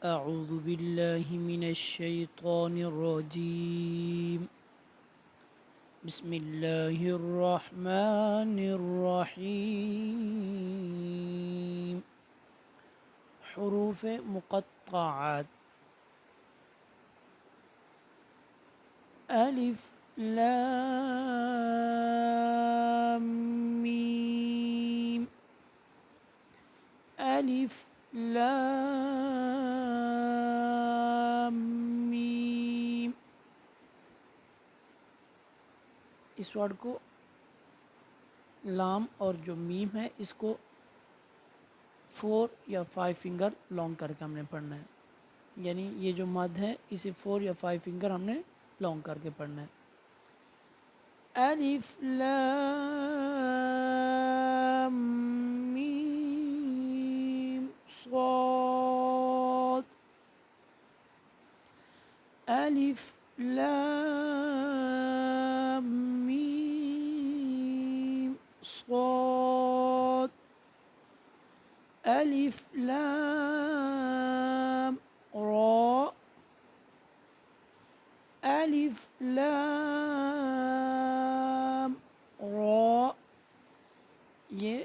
أعوذ بالله من الشيطان الرجيم بسم الله الرحمن الرحيم حروف मुक़त्तआत अलिफ लाम मीम अलिफ लाम मीम। इस वर्ड को लाम और जो मीम है इसको 4 या 5 फिंगर लॉन्ग करके हमने पढ़ना है। यानी ये जो मद है इसे 4 या 5 फिंगर हमने लॉन्ग करके पढ़ना है। अलिफ लाम मीम स्वाद अलिफ लाम मीम स्वाद अलिफ लाम रा अलिफ लाम रा। ये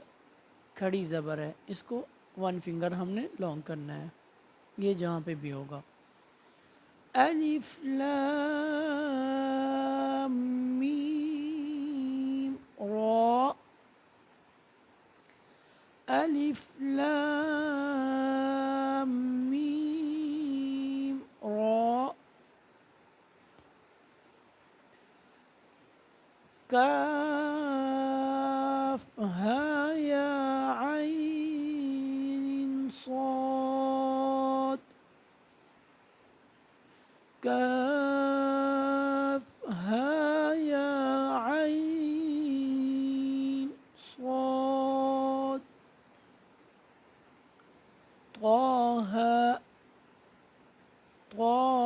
खड़ी ज़बर है, इसको 1 फिंगर हमने लॉन्ग करना है, ये जहाँ पे भी होगा। अलिफ लाम मीम रा अलिफ लाम मीम रा काफ हा या आइन साद काफ हा या आइन साद طه طه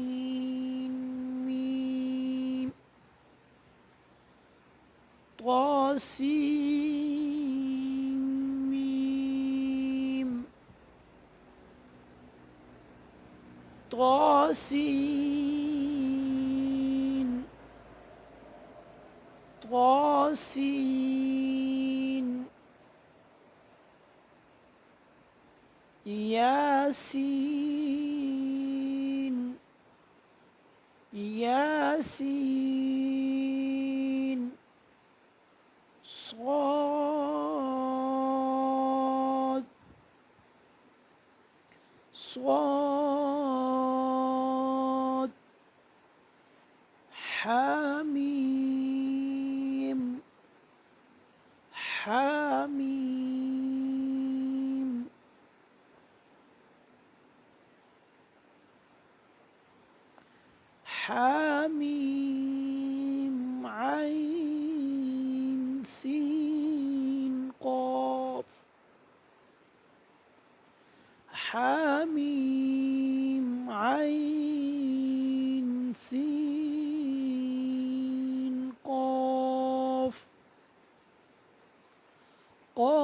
طاسين ميم طاسين ميم طاسين طاسين ياسين ياسين صاد صاد حميم حميم حميم عين سين قاف حميم عين سين قاف قاف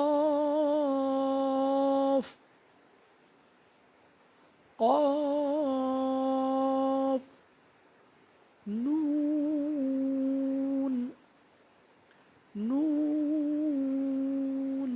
قاف